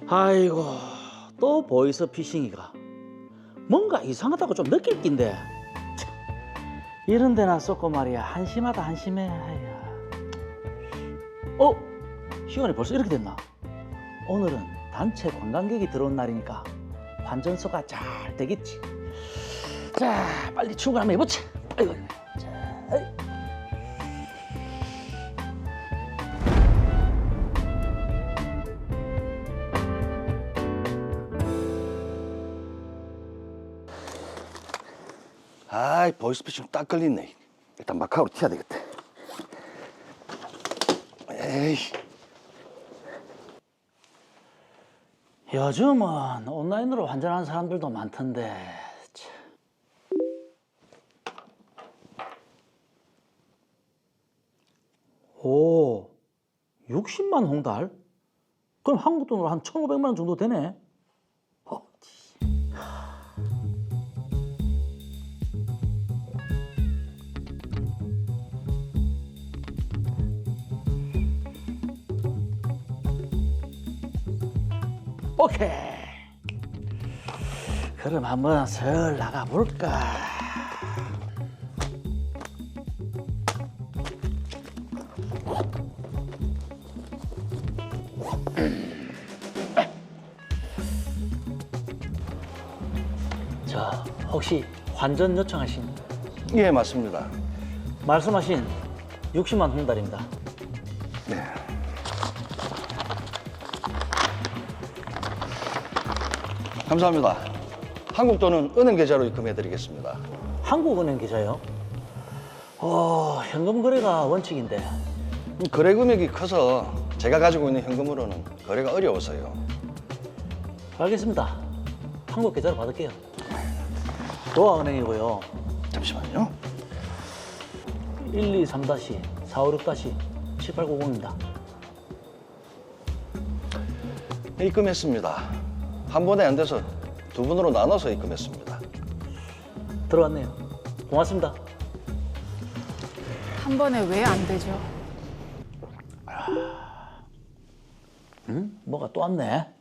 아이고, 또 보이스 피싱이가. 뭔가 이상하다고 좀 느낄 낀데. 참, 이런 데나 쏟고 말이야. 한심하다 한심해. 아이야. 시간이 벌써 이렇게 됐나? 오늘은 단체 관광객이 들어온 날이니까 환전소가 잘 되겠지. 자, 빨리 출근 한번 해보자. 아이고. 자, 아이. 아이, 보이스피싱 딱 걸리네. 일단 마카오로 튀어야 되겠다. 에이. 요즘은 온라인으로 환전하는 사람들도 많던데. 참. 오, 60만 홍달? 그럼 한국 돈으로 한 1,500만 원 정도 되네. 오케이. 그럼 한번 슬 나가 볼까. 저 혹시 환전 요청하신 예, 맞습니다. 말씀하신 60만 홍달입니다. 네. 감사합니다. 한국 돈은 은행 계좌로 입금해드리겠습니다. 한국은행 계좌요? 현금 거래가 원칙인데. 거래 금액이 커서 제가 가지고 있는 현금으로는 거래가 어려워서요. 알겠습니다. 한국 계좌로 받을게요. 도화은행이고요. 잠시만요. 123-456-7890입니다. 입금했습니다. 한 번에 안 돼서 두 분으로 나눠서 입금했습니다. 들어왔네요. 고맙습니다. 한 번에 왜 안 되죠? 뭐가 또 왔네.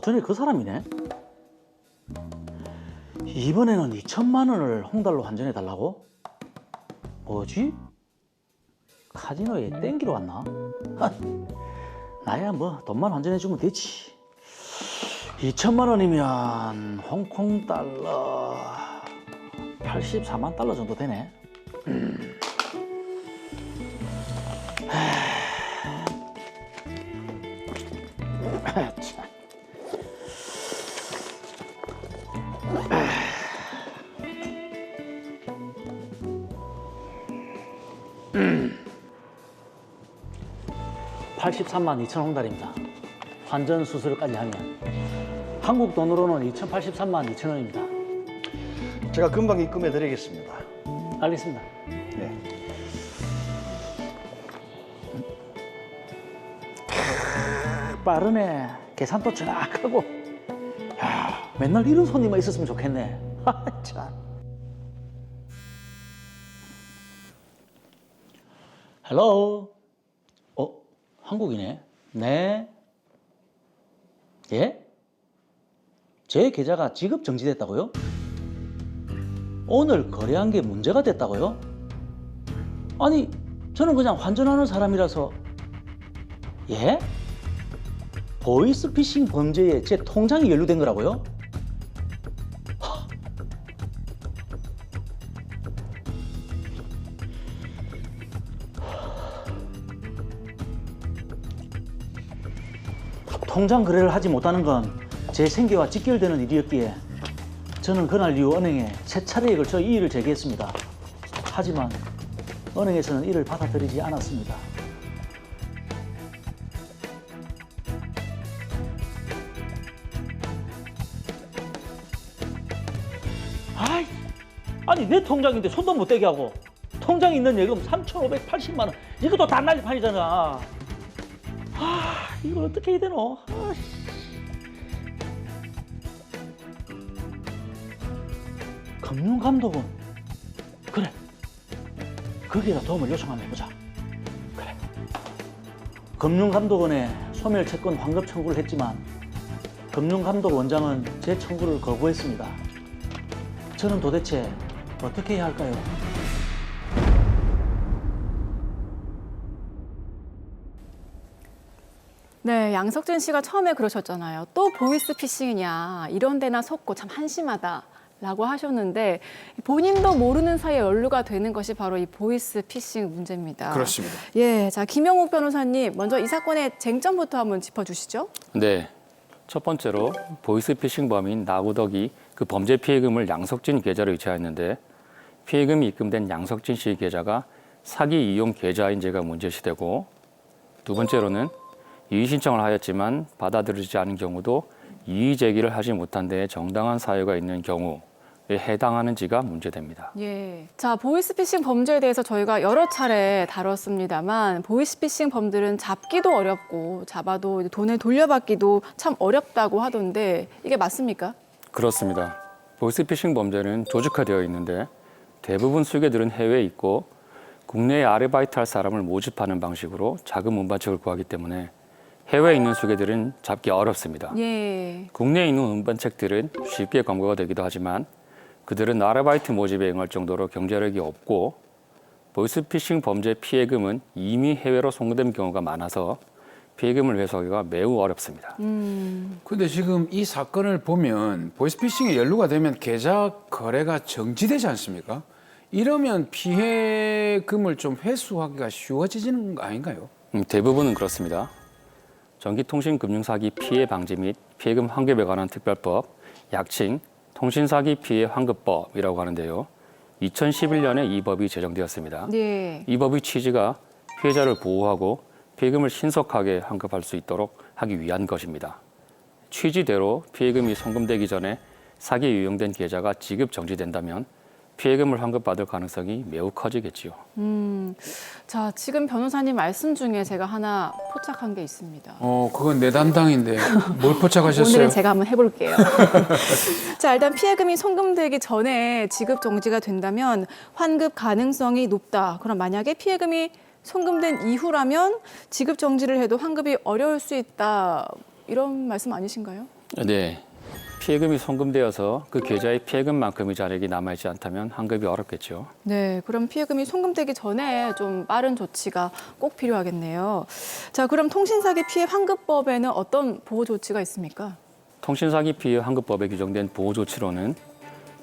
전에 그 사람이네. 이번에는 2천만 원을 홍달로 환전해 달라고? 뭐지? 카지노에 땡기러 왔나? 나야 뭐 돈만 환전해 주면 되지. 2천만 원이면 홍콩 달러 84만 달러 정도 되네. 참. 83만 2천 홍달입니다. 환전 수수료까지 하면 한국 돈으로는 2,083만 2천 원입니다. 제가 금방 입금해드리겠습니다. 알겠습니다. 네. 빠르네. 계산도 정확하고. 야, 맨날 이런 손님만 있었으면 좋겠네. 참. 헬로. 한국이네. 네. 예? 제 계좌가 지급 정지됐다고요? 오늘 거래한 게 문제가 됐다고요? 아니, 저는 그냥 환전하는 사람이라서. 예? 보이스피싱 범죄에 제 통장이 연루된 거라고요? 통장 거래를 하지 못하는 건 제 생계와 직결되는 일이었기에 저는 그날 이후 은행에 세 차례에 걸쳐 이의를 제기했습니다. 하지만 은행에서는 이를 받아들이지 않았습니다. 아니 내 통장인데 손도 못 대게 하고 통장에 있는 예금 3,580만 원 이것도 다 날리판이잖아. 이걸 어떻게 해야 되노? 금융감독원. 그래 거기에다 도움을 요청 한번 해보자. 그래. 금융감독원에 소멸채권 환급 청구를 했지만 금융감독원장은 제 청구를 거부했습니다. 저는 도대체 어떻게 해야 할까요? 네, 양석진 씨가 처음에 그러셨잖아요. 또 보이스피싱이냐, 이런 데나 속고 참 한심하다라고 하셨는데 본인도 모르는 사이에 연루가 되는 것이 바로 이 보이스피싱 문제입니다. 그렇습니다. 예, 자 김영욱 변호사님, 먼저 이 사건의 쟁점부터 한번 짚어주시죠. 네. 첫 번째로 보이스피싱 범인 나구덕이 그 범죄 피해금을 양석진 계좌로 이체했는데 피해금이 입금된 양석진 씨 계좌가 사기 이용 계좌인지가 문제시되고, 두 번째로는 이의 신청을 하였지만 받아들이지 않은 경우도 이의 제기를 하지 못한 데에 정당한 사유가 있는 경우에 해당하는지가 문제됩니다. 예. 자, 보이스피싱 범죄에 대해서 저희가 여러 차례 다뤘습니다만 보이스피싱 범들은 잡기도 어렵고 잡아도 돈을 돌려받기도 참 어렵다고 하던데 이게 맞습니까? 그렇습니다. 보이스피싱 범죄는 조직화되어 있는데 대부분 수괴들은 해외에 있고 국내에 아르바이트할 사람을 모집하는 방식으로 자금 운반책을 구하기 때문에 해외에 있는 수괴들은 잡기 어렵습니다. 예. 국내에 있는 운반책들은 쉽게 검거가 되기도 하지만 그들은 아르바이트 모집에 응할 정도로 경제력이 없고 보이스피싱 범죄 피해금은 이미 해외로 송금된 경우가 많아서 피해금을 회수하기가 매우 어렵습니다. 근데 지금 이 사건을 보면 보이스피싱에 연루가 되면 계좌 거래가 정지되지 않습니까? 이러면 피해금을 좀 회수하기가 쉬워지는 거 아닌가요? 대부분은 그렇습니다. 전기통신금융사기 피해 방지 및 피해금 환급에 관한 특별법, 약칭 통신사기 피해 환급법이라고 하는데요. 2011년에 이 법이 제정되었습니다. 예. 이 법의 취지가 피해자를 보호하고 피해금을 신속하게 환급할 수 있도록 하기 위한 것입니다. 취지대로 피해금이 송금되기 전에 사기에 유용된 계좌가 지급 정지된다면 피해금을 환급받을 가능성이 매우 커지겠지요. 자, 지금 변호사님 말씀 중에 제가 하나 포착한 게 있습니다. 그건 내 담당인데 뭘 포착하셨어요? 오늘은 제가 한번 해볼게요. 자, 일단 피해금이 송금되기 전에 지급 정지가 된다면 환급 가능성이 높다. 그럼 만약에 피해금이 송금된 이후라면 지급 정지를 해도 환급이 어려울 수 있다. 이런 말씀 아니신가요? 네. 피해금이 송금되어서 그 계좌에 피해금만큼의 잔액이 남아있지 않다면 환급이 어렵겠죠. 네, 그럼 피해금이 송금되기 전에 좀 빠른 조치가 꼭 필요하겠네요. 자, 그럼 통신사기 피해 환급법에는 어떤 보호 조치가 있습니까? 통신사기 피해 환급법에 규정된 보호 조치로는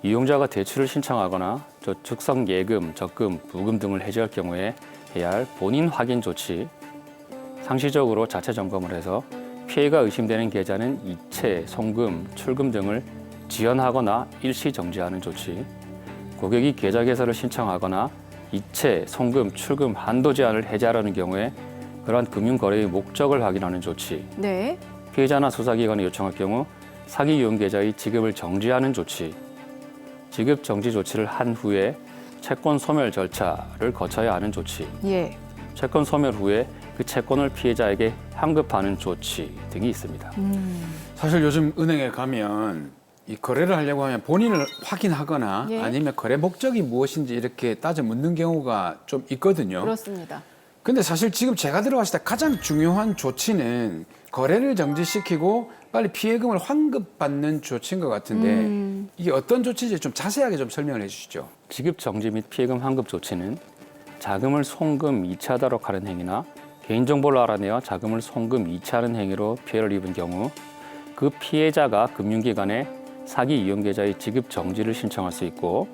이용자가 대출을 신청하거나 저축성 예금, 적금, 부금 등을 해지할 경우에 해야 할 본인 확인 조치, 상시적으로 자체 점검을 해서 피해가 의심되는 계좌는 이체, 송금, 출금 등을 지연하거나 일시 정지하는 조치, 고객이 계좌 개설을 신청하거나 이체, 송금, 출금 한도 제한을 해제하려는 경우에 그러한 금융거래의 목적을 확인하는 조치, 네. 피해자나 수사기관이 요청할 경우 사기 이용 계좌의 지급을 정지하는 조치, 지급 정지 조치를 한 후에 채권 소멸 절차를 거쳐야 하는 조치, 예. 채권 소멸 후에 그 채권을 피해자에게 환급하는 조치 등이 있습니다. 사실 요즘 은행에 가면 이 거래를 하려고 하면 본인을 확인하거나 예. 아니면 거래 목적이 무엇인지 이렇게 따져 묻는 경우가 좀 있거든요. 그렇습니다. 근데 사실 지금 제가 들어봤을 때 가장 중요한 조치는 거래를 정지시키고 빨리 피해금을 환급받는 조치인 것 같은데 이게 어떤 조치인지 좀 자세하게 좀 설명을 해주시죠. 지급 정지 및 피해금 환급 조치는 자금을 송금 이체하도록 하는 행위나 개인정보를 알아내어 자금을 송금 이체하는 행위로 피해를 입은 경우 그 피해자가 금융기관에 사기 이용 계좌의 지급 정지를 신청할 수 있고,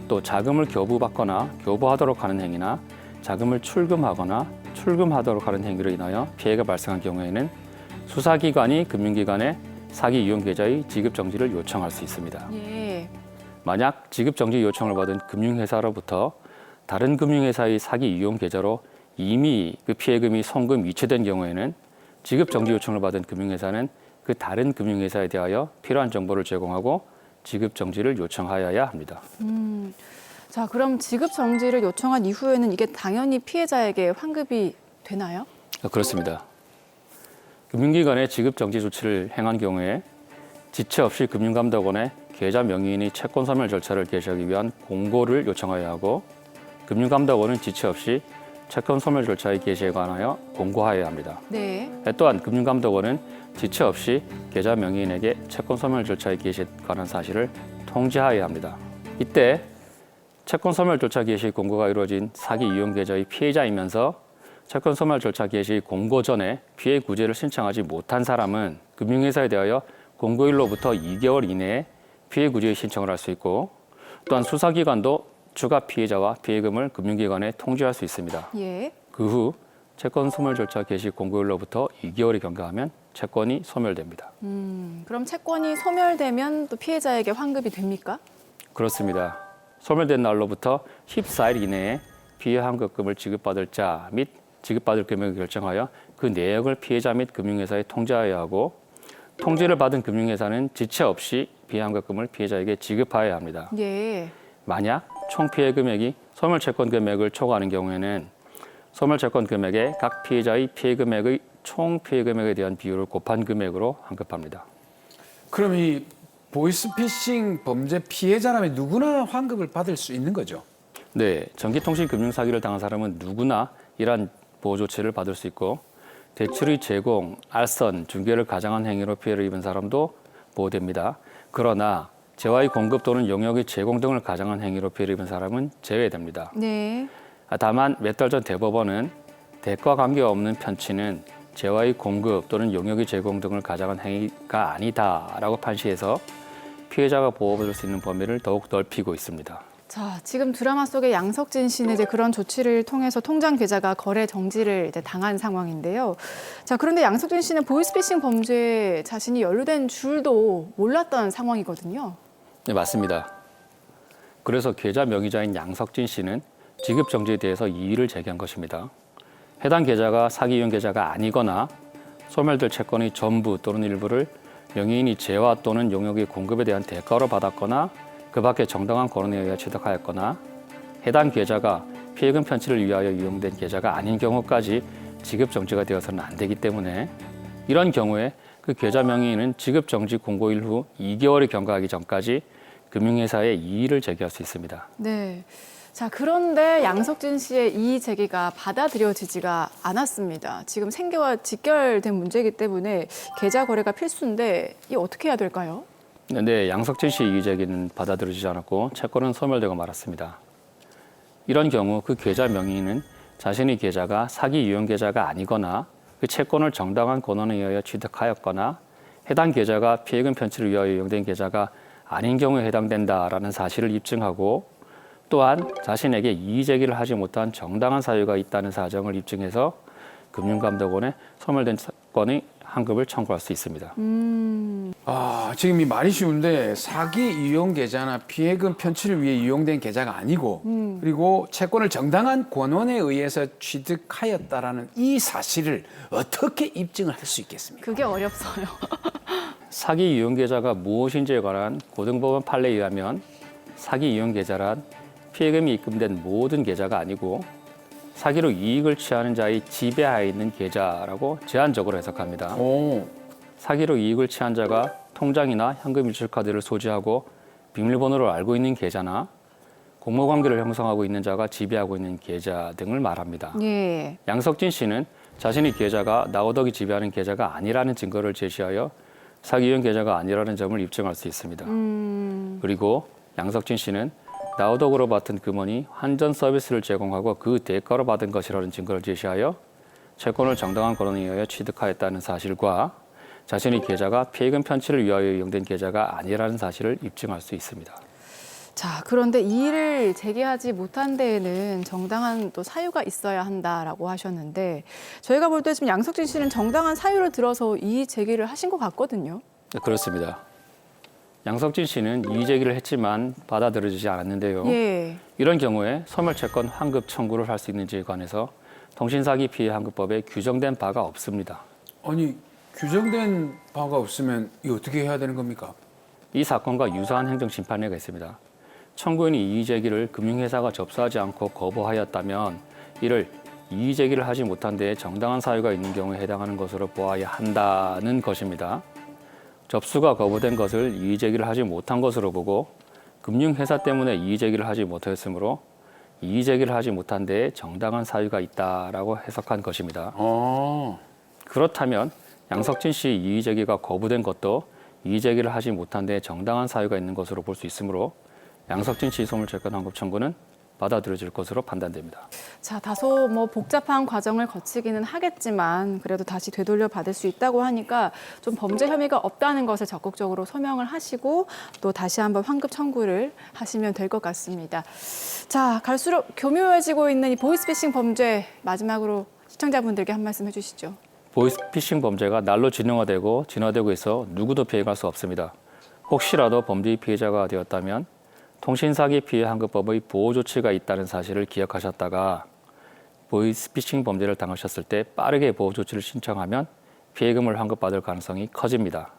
또 자금을 교부받거나 교부하도록 하는 행위나 자금을 출금하거나 출금하도록 하는 행위로 인하여 피해가 발생한 경우에는 수사기관이 금융기관에 사기 이용 계좌의 지급 정지를 요청할 수 있습니다. 예. 만약 지급 정지 요청을 받은 금융회사로부터 다른 금융회사의 사기 이용 계좌로 이미 그 피해금이 송금 이체된 경우에는 지급 정지 요청을 받은 금융회사는 그 다른 금융회사에 대하여 필요한 정보를 제공하고 지급 정지를 요청하여야 합니다. 자, 그럼 지급 정지를 요청한 이후에는 이게 당연히 피해자에게 환급이 되나요? 그렇습니다. 금융기관에 지급 정지 조치를 행한 경우에 지체 없이 금융감독원에 계좌 명의인이 채권 소멸 절차를 개시하기 위한 공고를 요청하여야 하고, 금융감독원은 지체 없이 채권 소멸 절차의 개시에 관하여 공고하여야 합니다. 네. 또한 금융감독원은 지체 없이 계좌 명의인에게 채권 소멸 절차의 개시에 관한 사실을 통지하여야 합니다. 이때 채권 소멸 절차 개시 공고가 이루어진 사기 이용 계좌의 피해자이면서 채권 소멸 절차 개시 공고 전에 피해 구제를 신청하지 못한 사람은 금융회사에 대하여 공고일로부터 2개월 이내에 피해 구제 신청을 할 수 있고, 또한 수사기관도 추가 피해자와 피해금을 금융기관에 통지할 수 있습니다. 예. 그 후 채권 소멸 절차 개시 공고일로부터 2개월이 경과하면 채권이 소멸됩니다. 그럼 채권이 소멸되면 또 피해자에게 환급이 됩니까? 그렇습니다. 소멸된 날로부터 14일 이내에 피해 환급금을 지급받을 자 및 지급받을 금액을 결정하여 그 내역을 피해자 및 금융회사에 통지하여야 하고, 통지를 받은 금융회사는 지체 없이 피해 환급금을 피해자에게 지급하여야 합니다. 예. 만약 총 피해 금액이 소멸 채권 금액을 초과하는 경우에는 소멸 채권 금액에 각 피해자의 피해 금액의 총 피해 금액에 대한 비율을 곱한 금액으로 환급합니다. 그럼 이 보이스피싱 범죄 피해자라면 누구나 환급을 받을 수 있는 거죠? 네, 전기통신 금융 사기를 당한 사람은 누구나 이러한 보호 조치를 받을 수 있고, 대출의 제공, 알선, 중개를 가장한 행위로 피해를 입은 사람도 보호됩니다. 그러나 재화의 공급 또는 용역의 제공 등을 가장한 행위로 피해를 입은 사람은 제외됩니다. 네. 다만 몇 달 전 대법원은 대가 관계없는 편취는 재화의 공급 또는 용역의 제공 등을 가장한 행위가 아니다라고 판시해서 피해자가 보호받을 수 있는 범위를 더욱 넓히고 있습니다. 자, 지금 드라마 속의 양석진 씨는 이제 그런 조치를 통해서 통장 계좌가 거래 정지를 이제 당한 상황인데요. 자, 그런데 양석진 씨는 보이스피싱 범죄에 자신이 연루된 줄도 몰랐던 상황이거든요. 네, 맞습니다. 그래서 계좌 명의자인 양석진 씨는 지급 정지에 대해서 이의를 제기한 것입니다. 해당 계좌가 사기 이용 계좌가 아니거나 소멸될 채권의 전부 또는 일부를 명의인이 재화 또는 용역의 공급에 대한 대가로 받았거나 그 밖에 정당한 권한에 의해 취득하였거나 해당 계좌가 피해금 편취를 위하여 이용된 계좌가 아닌 경우까지 지급 정지가 되어서는 안 되기 때문에, 이런 경우에 그 계좌 명의인은 지급 정지 공고일 후 2개월이 경과하기 전까지 금융회사에 이의를 제기할 수 있습니다. 네. 자, 그런데 양석진 씨의 이의 제기가 받아들여지지가 않았습니다. 지금 생계와 직결된 문제이기 때문에 계좌 거래가 필수인데 이 어떻게 해야 될까요? 네, 양석진 씨 이의 제기는 받아들여지지 않았고 채권은 소멸되고 말았습니다. 이런 경우 그 계좌 명의인은 자신의 계좌가 사기 이용 계좌가 아니거나 그 채권을 정당한 권한에 의하여 취득하였거나 해당 계좌가 피해금 편취를 위하여 이용된 계좌가 아닌 경우에 해당된다라는 사실을 입증하고, 또한 자신에게 이의 제기를 하지 못한 정당한 사유가 있다는 사정을 입증해서 금융감독원에 소멸된 채권의 환급을 청구할 수 있습니다. 지금 이 말이 쉬운데 사기 이용 계좌나 피해금 편취를 위해 이용된 계좌가 아니고 그리고 채권을 정당한 권한에 의해서 취득하였다라는 이 사실을 어떻게 입증을 할 수 있겠습니까? 그게 어렵어요. 사기 이용 계좌가 무엇인지에 관한 고등법원 판례에 의하면 사기 이용 계좌란 피해금이 입금된 모든 계좌가 아니고 사기로 이익을 취하는 자의 지배하에 있는 계좌라고 제한적으로 해석합니다. 사기로 이익을 취한 자가 통장이나 현금 일출카드를 소지하고 비밀번호를 알고 있는 계좌나 공모관계를 형성하고 있는 자가 지배하고 있는 계좌 등을 말합니다. 예. 양석진 씨는 자신의 계좌가 나오덕이 지배하는 계좌가 아니라는 증거를 제시하여 사기 이용 계좌가 아니라는 점을 입증할 수 있습니다. 그리고 양석진 씨는 나우덕으로 받은 금원이 환전 서비스를 제공하고 그 대가로 받은 것이라는 증거를 제시하여 채권을 정당한 권한에 의하여 취득하였다는 사실과 자신의 계좌가 피해금 편취를 위하여 이용된 계좌가 아니라는 사실을 입증할 수 있습니다. 자, 그런데 이의를 제기하지 못한 데에는 정당한 또 사유가 있어야 한다라고 하셨는데 저희가 볼 때 지금 양석진 씨는 정당한 사유를 들어서 이의 제기를 하신 것 같거든요. 네, 그렇습니다. 양석진 씨는 이의 제기를 했지만 받아들여지지 않았는데요. 예. 이런 경우에 소멸채권 환급 청구를 할 수 있는지에 관해서 통신사기 피해 환급법에 규정된 바가 없습니다. 아니, 규정된 바가 없으면 이거 어떻게 해야 되는 겁니까? 이 사건과 유사한 행정심판례가 있습니다. 청구인이 이의 제기를 금융회사가 접수하지 않고 거부하였다면 이를 이의 제기를 하지 못한 데에 정당한 사유가 있는 경우에 해당하는 것으로 보아야 한다는 것입니다. 접수가 거부된 것을 이의 제기를 하지 못한 것으로 보고 금융회사 때문에 이의 제기를 하지 못하였으므로 이의 제기를 하지 못한 데에 정당한 사유가 있다라고 해석한 것입니다. 그렇다면 양석진 씨의 이의 제기가 거부된 것도 이의 제기를 하지 못한 데에 정당한 사유가 있는 것으로 볼 수 있으므로 양석진 씨 소멸채권 환급 청구는 받아들여질 것으로 판단됩니다. 자, 다소 뭐 복잡한 과정을 거치기는 하겠지만 그래도 다시 되돌려 받을 수 있다고 하니까 좀 범죄 혐의가 없다는 것을 적극적으로 소명을 하시고 또 다시 한번 환급 청구를 하시면 될 것 같습니다. 자, 갈수록 교묘해지고 있는 이 보이스피싱 범죄 마지막으로 시청자분들께 한 말씀 해주시죠. 보이스피싱 범죄가 날로 진화되고 있어 누구도 피해갈 수 없습니다. 혹시라도 범죄의 피해자가 되었다면 통신사기 피해 환급법의 보호 조치가 있다는 사실을 기억하셨다가 보이스피싱 범죄를 당하셨을 때 빠르게 보호 조치를 신청하면 피해금을 환급받을 가능성이 커집니다.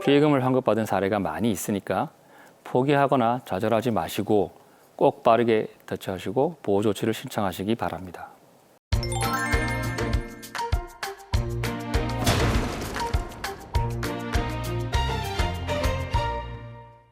피해금을 환급받은 사례가 많이 있으니까 포기하거나 좌절하지 마시고 꼭 빠르게 대처하시고 보호 조치를 신청하시기 바랍니다.